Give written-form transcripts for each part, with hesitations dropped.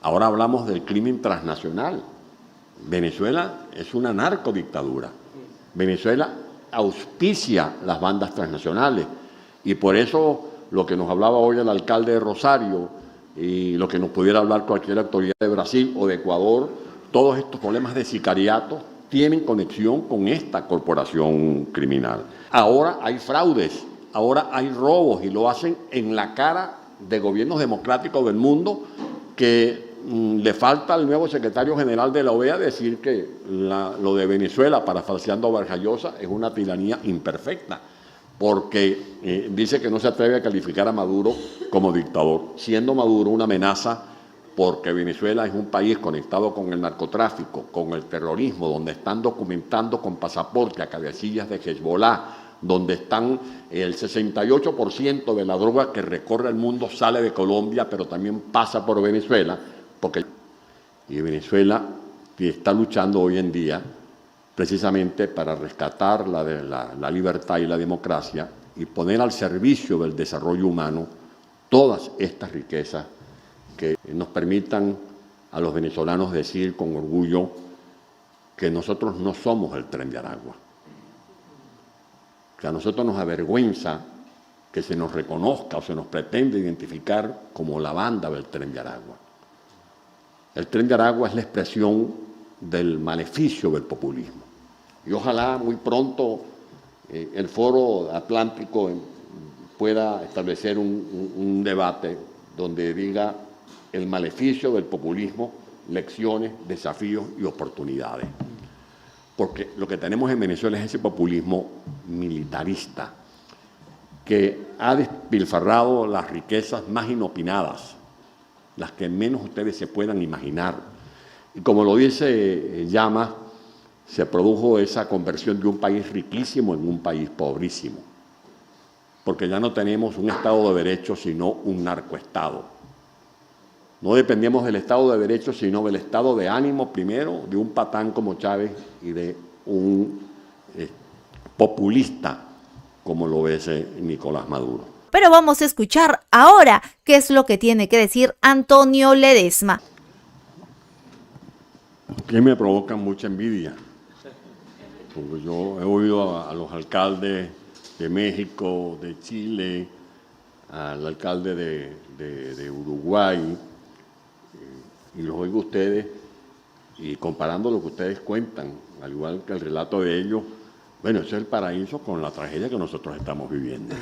Ahora hablamos del crimen transnacional. Venezuela es una narcodictadura. Venezuela auspicia las bandas transnacionales y por eso lo que nos hablaba hoy el alcalde de Rosario y lo que nos pudiera hablar cualquier autoridad de Brasil o de Ecuador, todos estos problemas de sicariato tienen conexión con esta corporación criminal. Ahora hay fraudes, ahora hay robos y lo hacen en la cara de gobiernos democráticos del mundo que le falta al nuevo secretario general de la OEA decir que lo de Venezuela, parafraseando a Vargas Llosa, es una tiranía imperfecta, porque dice que no se atreve a calificar a Maduro como dictador, siendo Maduro una amenaza porque Venezuela es un país conectado con el narcotráfico, con el terrorismo, donde están documentando con pasaporte a cabecillas de Hezbollah, donde están el 68% de la droga que recorre el mundo sale de Colombia, pero también pasa por Venezuela, y Venezuela está luchando hoy en día precisamente para rescatar la libertad y la democracia y poner al servicio del desarrollo humano todas estas riquezas que nos permitan a los venezolanos decir con orgullo que nosotros no somos el Tren de Aragua. Que a nosotros nos avergüenza que se nos reconozca o se nos pretende identificar como la banda del Tren de Aragua. El Tren de Aragua es la expresión del maleficio del populismo. Y ojalá muy pronto el Foro Atlántico pueda establecer un debate donde diga el maleficio del populismo, lecciones, desafíos y oportunidades. Porque lo que tenemos en Venezuela es ese populismo militarista que ha despilfarrado las riquezas más inopinadas, las que menos ustedes se puedan imaginar. Y como lo dice Llamas, se produjo esa conversión de un país riquísimo en un país pobrísimo, porque ya no tenemos un Estado de Derecho, sino un narcoestado. No dependemos del Estado de Derecho, sino del estado de ánimo primero de un patán como Chávez y de un populista como lo es Nicolás Maduro. Pero vamos a escuchar ahora qué es lo que tiene que decir Antonio Ledezma. Que me provocan mucha envidia, porque yo he oído a los alcaldes de México, de Chile, al alcalde de Uruguay, y los oigo a ustedes, y comparando lo que ustedes cuentan, al igual que el relato de ellos, bueno, ese es el paraíso con la tragedia que nosotros estamos viviendo.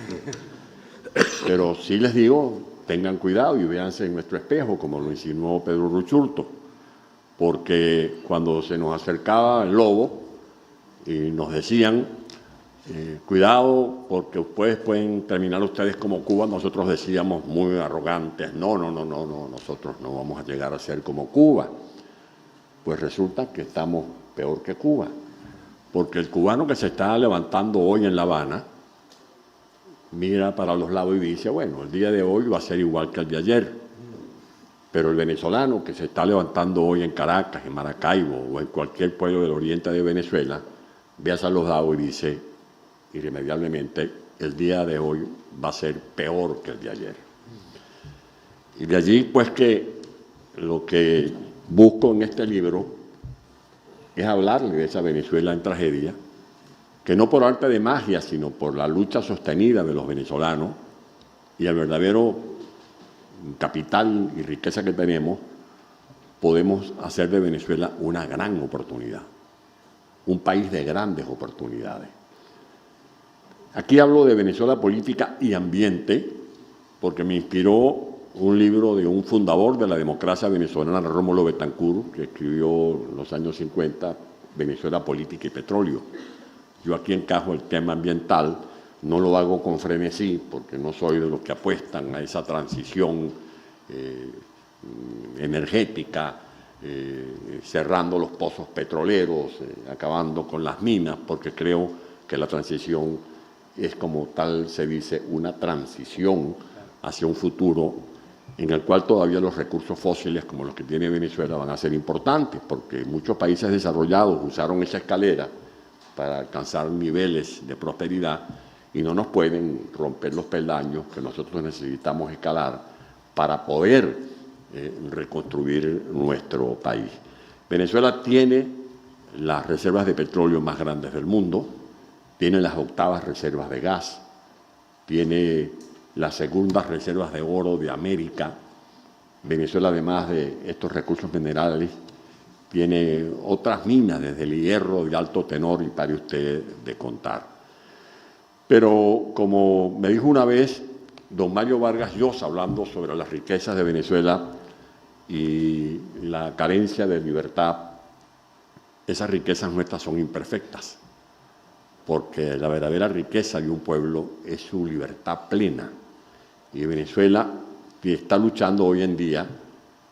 Pero sí les digo, tengan cuidado y véanse en nuestro espejo, como lo insinuó Pedro Ruchurto, porque cuando se nos acercaba el lobo y nos decían, cuidado porque ustedes pueden terminar ustedes como Cuba, nosotros decíamos muy arrogantes, no, nosotros no vamos a llegar a ser como Cuba. Pues resulta que estamos peor que Cuba, porque el cubano que se está levantando hoy en La Habana mira para los lados y dice, bueno, el día de hoy va a ser igual que el de ayer, pero el venezolano que se está levantando hoy en Caracas, en Maracaibo o en cualquier pueblo del oriente de Venezuela, ve a los lados y dice, irremediablemente, el día de hoy va a ser peor que el de ayer. Y de allí, pues, que lo que busco en este libro es hablarle de esa Venezuela en tragedia, que no por arte de magia, sino por la lucha sostenida de los venezolanos y el verdadero capital y riqueza que tenemos, podemos hacer de Venezuela una gran oportunidad, un país de grandes oportunidades. Aquí hablo de Venezuela política y ambiente porque me inspiró un libro de un fundador de la democracia venezolana, Rómulo Betancourt, que escribió en los años 50, Venezuela política y petróleo. Yo aquí encajo el tema ambiental, no lo hago con frenesí porque no soy de los que apuestan a esa transición energética, cerrando los pozos petroleros, acabando con las minas, porque creo que la transición es, como tal se dice, una transición hacia un futuro en el cual todavía los recursos fósiles como los que tiene Venezuela van a ser importantes, porque muchos países desarrollados usaron esa escalera para alcanzar niveles de prosperidad y no nos pueden romper los peldaños que nosotros necesitamos escalar para poder reconstruir nuestro país. Venezuela tiene las reservas de petróleo más grandes del mundo, tiene las 8ª reservas de gas, tiene las 2.ª reservas de oro de América. Venezuela, además de estos recursos minerales, tiene otras minas, desde el hierro de alto tenor, y pare usted de contar. Pero, como me dijo una vez don Mario Vargas Llosa, hablando sobre las riquezas de Venezuela y la carencia de libertad, esas riquezas nuestras son imperfectas, porque la verdadera riqueza de un pueblo es su libertad plena. Y Venezuela está luchando hoy en día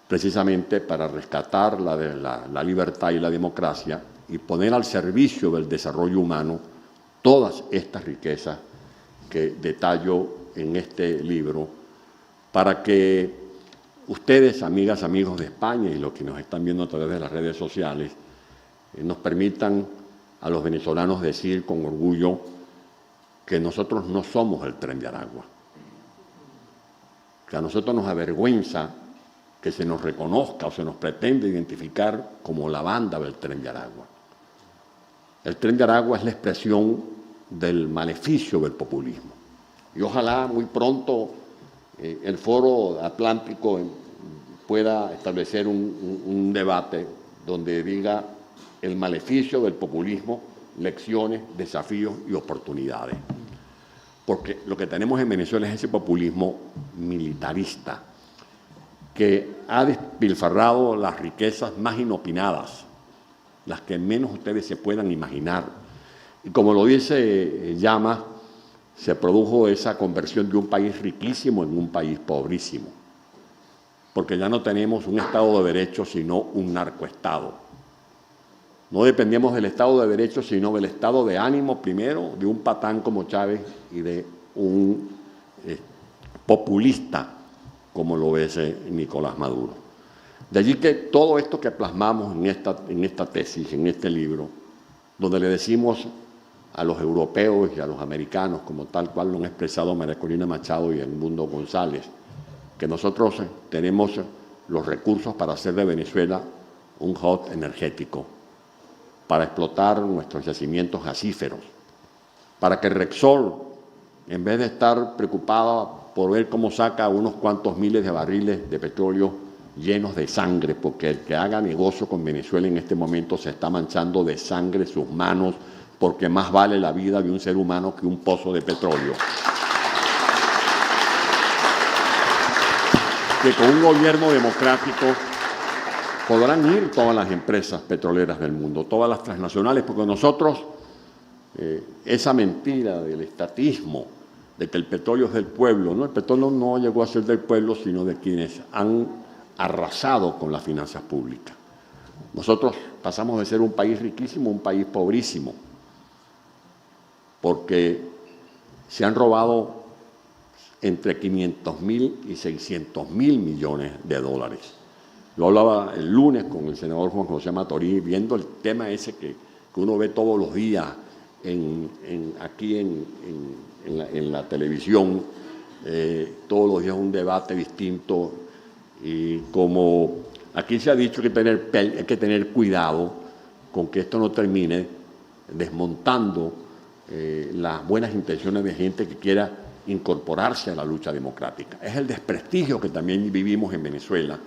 precisamente para rescatar la libertad y la democracia y poner al servicio del desarrollo humano todas estas riquezas que detallo en este libro, para que ustedes, amigas, amigos de España y los que nos están viendo a través de las redes sociales, nos permitan a los venezolanos decir con orgullo que nosotros no somos el Tren de Aragua, que a nosotros nos avergüenza que se nos reconozca o se nos pretende identificar como la banda del Tren de Aragua. El Tren de Aragua es la expresión del maleficio del populismo. Y ojalá muy pronto el Foro Atlántico pueda establecer un debate donde diga el maleficio del populismo, lecciones, desafíos y oportunidades. Porque lo que tenemos en Venezuela es ese populismo militarista que ha despilfarrado las riquezas más inopinadas, las que menos ustedes se puedan imaginar. Y como lo dice Llama, se produjo esa conversión de un país riquísimo en un país pobrísimo, porque ya no tenemos un Estado de Derecho, sino un narcoestado. No dependemos del Estado de Derecho, sino del estado de ánimo, primero, de un patán como Chávez y de un populista como lo es Nicolás Maduro. De allí que todo esto que plasmamos en esta tesis, en este libro, donde le decimos a los europeos y a los americanos, como tal cual lo han expresado María Corina Machado y Edmundo González, que nosotros tenemos los recursos para hacer de Venezuela un hub energético, para explotar nuestros yacimientos gasíferos, para que Repsol, en vez de estar preocupada por ver cómo saca unos cuantos miles de barriles de petróleo llenos de sangre, porque el que haga negocio con Venezuela en este momento se está manchando de sangre sus manos, porque más vale la vida de un ser humano que un pozo de petróleo. Que con un gobierno democrático podrán ir todas las empresas petroleras del mundo, todas las transnacionales, porque nosotros, esa mentira del estatismo, de que el petróleo es del pueblo, ¿no? El petróleo no llegó a ser del pueblo, sino de quienes han arrasado con las finanzas públicas. Nosotros pasamos de ser un país riquísimo a un país pobrísimo, porque se han robado entre 500.000 y 600.000 millones de dólares. Yo hablaba el lunes con el senador Juan José Matorí, viendo el tema ese que uno ve todos los días aquí en la televisión, todos los días un debate distinto, y como aquí se ha dicho que hay que tener cuidado con que esto no termine desmontando las buenas intenciones de gente que quiera incorporarse a la lucha democrática. Es el desprestigio que también vivimos en Venezuela.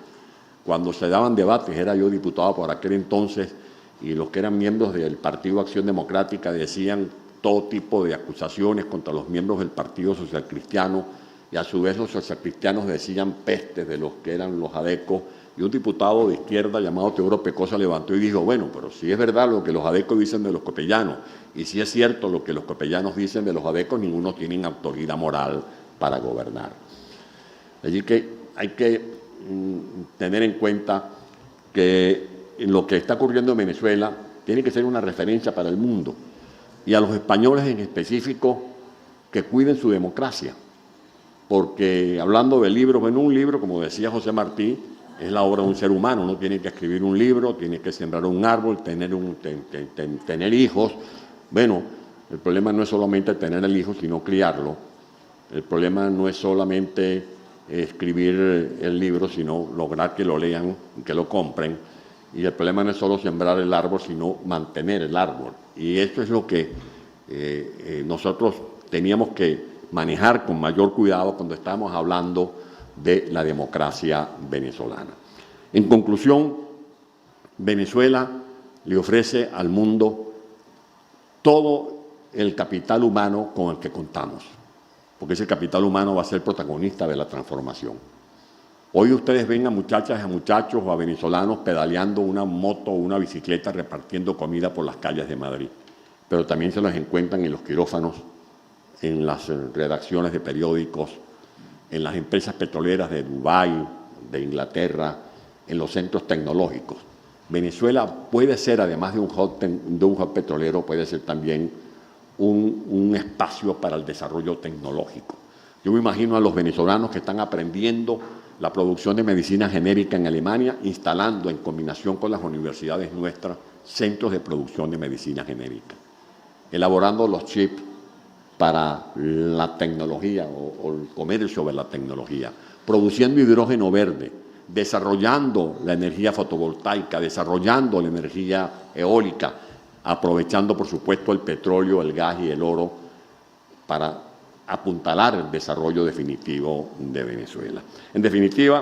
Cuando se daban debates, era yo diputado por aquel entonces, y los que eran miembros del Partido Acción Democrática decían todo tipo de acusaciones contra los miembros del Partido Social Cristiano, y a su vez los socialcristianos decían pestes de los que eran los adecos, y un diputado de izquierda llamado Teodoro Pecosa levantó y dijo, bueno, pero si es verdad lo que los adecos dicen de los copellanos, y si es cierto lo que los copellanos dicen de los adecos, ninguno tiene autoridad moral para gobernar. Allí que hay que tener en cuenta que lo que está ocurriendo en Venezuela tiene que ser una referencia para el mundo, y a los españoles en específico que cuiden su democracia, porque hablando de libros, bueno, un libro, como decía José Martí, es la obra de un ser humano. Uno tiene que escribir un libro, tiene que sembrar un árbol, tener hijos. Bueno, el problema no es solamente tener el hijo, sino criarlo. El problema no es solamente escribir el libro, sino lograr que lo lean, que lo compren. Y el problema no es solo sembrar el árbol, sino mantener el árbol. Y esto es lo que nosotros teníamos que manejar con mayor cuidado cuando estamos hablando de la democracia venezolana. En conclusión, Venezuela le ofrece al mundo todo el capital humano con el que contamos, porque ese capital humano va a ser protagonista de la transformación. Hoy ustedes ven a muchachas y a muchachos o a venezolanos pedaleando una moto o una bicicleta repartiendo comida por las calles de Madrid, pero también se los encuentran en los quirófanos, en las redacciones de periódicos, en las empresas petroleras de Dubái, de Inglaterra, en los centros tecnológicos. Venezuela puede ser, además de un hub petrolero, puede ser también un espacio para el desarrollo tecnológico. Yo me imagino a los venezolanos que están aprendiendo la producción de medicina genérica en Alemania, instalando en combinación con las universidades nuestras centros de producción de medicina genérica, elaborando los chips para la tecnología o el comercio de la tecnología, produciendo hidrógeno verde, desarrollando la energía fotovoltaica, desarrollando la energía eólica, aprovechando, por supuesto, el petróleo, el gas y el oro para apuntalar el desarrollo definitivo de Venezuela. En definitiva,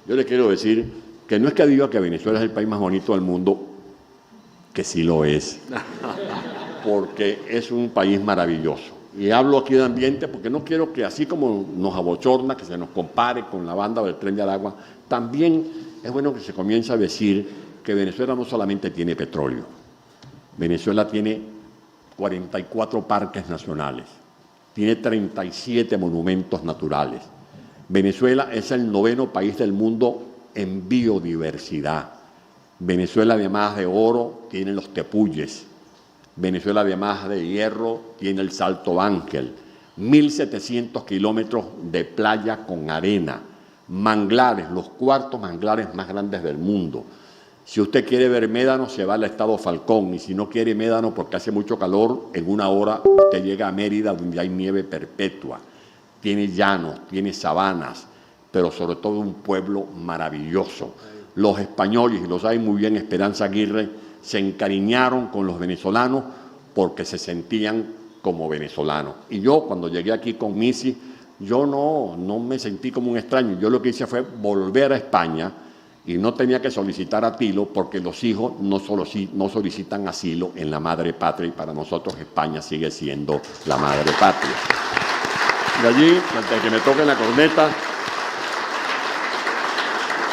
yo le quiero decir que no es que diga que Venezuela es el país más bonito del mundo, que sí lo es, porque es un país maravilloso. Y hablo aquí de ambiente porque no quiero que, así como nos abochorna, que se nos compare con la banda del Tren de Aragua, también es bueno que se comience a decir que Venezuela no solamente tiene petróleo, Venezuela tiene 44 parques nacionales, tiene 37 monumentos naturales. Venezuela es el 9º país del mundo en biodiversidad. Venezuela, además de oro, tiene los tepuyes. Venezuela, además de hierro, tiene el Salto Ángel. 1.700 kilómetros de playa con arena. Manglares, los 4 manglares más grandes del mundo. Si usted quiere ver médanos, se va al estado Falcón, y si no quiere médanos porque hace mucho calor, en 1 hora usted llega a Mérida, donde hay nieve perpetua. Tiene llanos, tiene sabanas, pero sobre todo un pueblo maravilloso. Los españoles, y lo sabe muy bien Esperanza Aguirre, se encariñaron con los venezolanos porque se sentían como venezolanos. Y yo, cuando llegué aquí con Missy, yo no me sentí como un extraño. Yo lo que hice fue volver a España, y no tenía que solicitar asilo porque los hijos no solicitan asilo en la madre patria, y para nosotros España sigue siendo la madre patria. De allí, antes de que me toquen la corneta,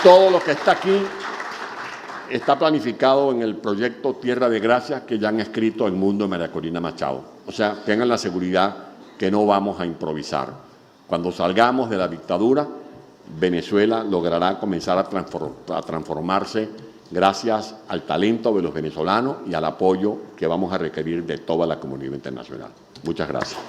todo lo que está aquí está planificado en el proyecto Tierra de Gracia que ya han escrito El Mundo de María Corina Machado. O sea, tengan la seguridad que no vamos a improvisar. Cuando salgamos de la dictadura, Venezuela logrará comenzar a transformarse gracias al talento de los venezolanos y al apoyo que vamos a requerir de toda la comunidad internacional. Muchas gracias.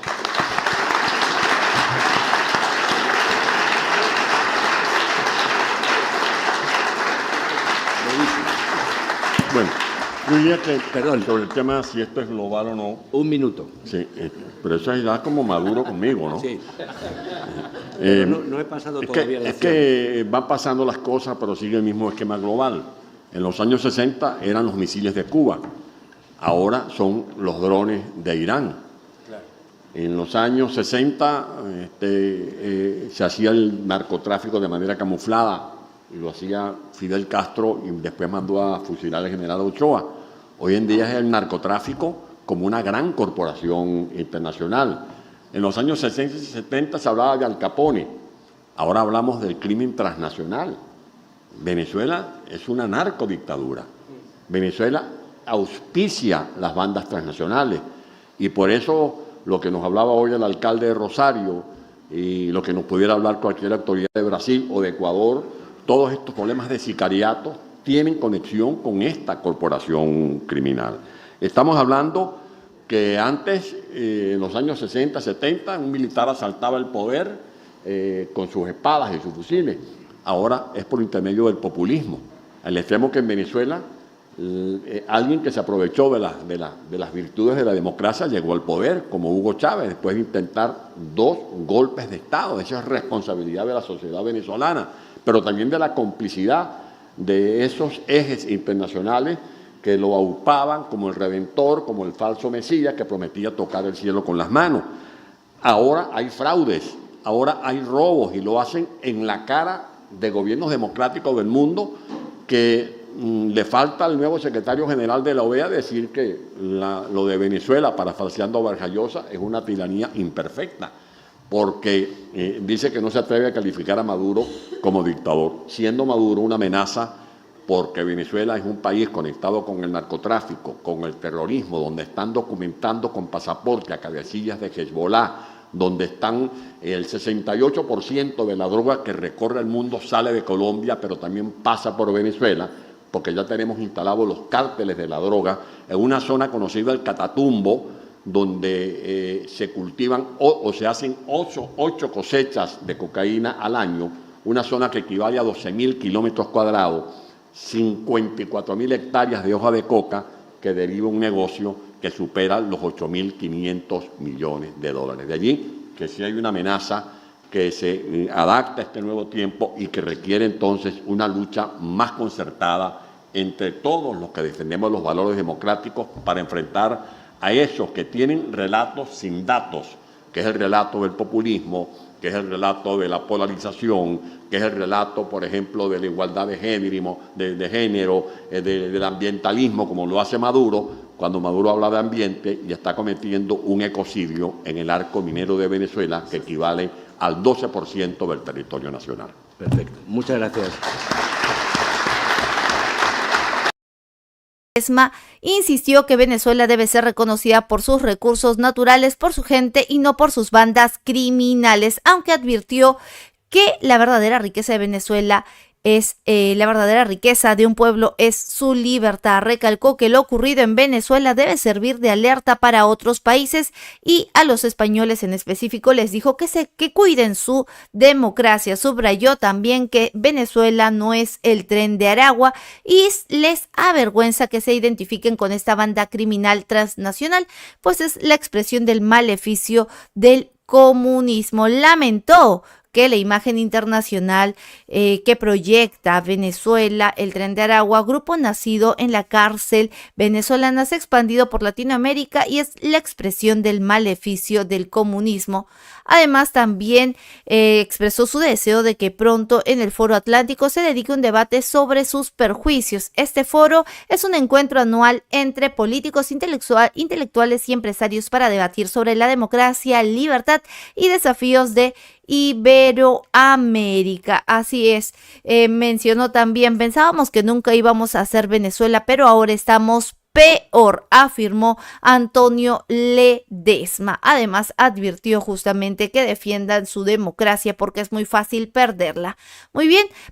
Bueno, yo diría que, perdón, sobre el tema si esto es global o no. 1 minuto. Sí, pero eso es ya como Maduro conmigo, ¿no? Sí. No he pasado es todavía la es que van pasando las cosas, pero sigue el mismo esquema global. En los años 60 eran los misiles de Cuba, ahora son los drones de Irán. Claro. En los años 60 se hacía el narcotráfico de manera camuflada, y lo hacía Fidel Castro y después mandó a fusilar al general Ochoa. Hoy en día es el narcotráfico como una gran corporación internacional. En los años 60 y 70 se hablaba de Al Capone, ahora hablamos del crimen transnacional. Venezuela es una narcodictadura. Venezuela auspicia las bandas transnacionales, y por eso lo que nos hablaba hoy el alcalde de Rosario y lo que nos pudiera hablar cualquier autoridad de Brasil o de Ecuador, todos estos problemas de sicariato tienen conexión con esta corporación criminal. Estamos hablando que antes, en los años 60, 70, un militar asaltaba el poder con sus espadas y sus fusiles. Ahora es por intermedio del populismo, al extremo que en Venezuela alguien que se aprovechó de las virtudes de la democracia llegó al poder, como Hugo Chávez, después de intentar 2 golpes de Estado. Esa es responsabilidad de la sociedad venezolana, pero también de la complicidad de esos ejes internacionales que lo aupaban como el redentor, como el falso Mesías que prometía tocar el cielo con las manos. Ahora hay fraudes, ahora hay robos y lo hacen en la cara de gobiernos democráticos del mundo que le falta al nuevo secretario general de la OEA decir que lo de Venezuela, parafraseando a Vargas Llosa, es una tiranía imperfecta, porque dice que no se atreve a calificar a Maduro como dictador, siendo Maduro una amenaza porque Venezuela es un país conectado con el narcotráfico, con el terrorismo, donde están documentando con pasaporte a cabecillas de Hezbollah, donde están el 68% de la droga que recorre el mundo sale de Colombia, pero también pasa por Venezuela, porque ya tenemos instalados los cárteles de la droga en una zona conocida el Catatumbo, donde se cultivan o se hacen 8 cosechas de cocaína al año, una zona que equivale a 12.000 kilómetros cuadrados, 54.000 hectáreas de hoja de coca, que deriva un negocio que supera los 8.500 millones de dólares. De allí que sí hay una amenaza que se adapta a este nuevo tiempo y que requiere entonces una lucha más concertada entre todos los que defendemos los valores democráticos para enfrentar a esos que tienen relatos sin datos, que es el relato del populismo, que es el relato de la polarización, que es el relato, por ejemplo, de la igualdad de género, del ambientalismo, como lo hace Maduro, cuando Maduro habla de ambiente y está cometiendo un ecocidio en el arco minero de Venezuela que equivale al 12% del territorio nacional. Perfecto. Muchas gracias. Ledesma insistió que Venezuela debe ser reconocida por sus recursos naturales, por su gente y no por sus bandas criminales, aunque advirtió que la verdadera riqueza de Venezuela es la verdadera riqueza de un pueblo es su libertad. Recalcó que lo ocurrido en Venezuela debe servir de alerta para otros países y a los españoles en específico les dijo que cuiden su democracia. Subrayó también que Venezuela no es el Tren de Aragua y les avergüenza que se identifiquen con esta banda criminal transnacional, pues es la expresión del maleficio del comunismo. Lamentó que la imagen internacional que proyecta Venezuela, el Tren de Aragua, grupo nacido en la cárcel venezolana, se ha expandido por Latinoamérica y es la expresión del maleficio del comunismo. Además, también expresó su deseo de que pronto en el Foro Atlántico se dedique un debate sobre sus perjuicios. Este foro es un encuentro anual entre políticos, intelectuales y empresarios para debatir sobre la democracia, libertad y desafíos de Iberoamérica. Así es, mencionó también, pensábamos que nunca íbamos a hacer Venezuela, pero ahora estamos peor, afirmó Antonio Ledesma. Además, advirtió justamente que defiendan su democracia porque es muy fácil perderla. Muy bien,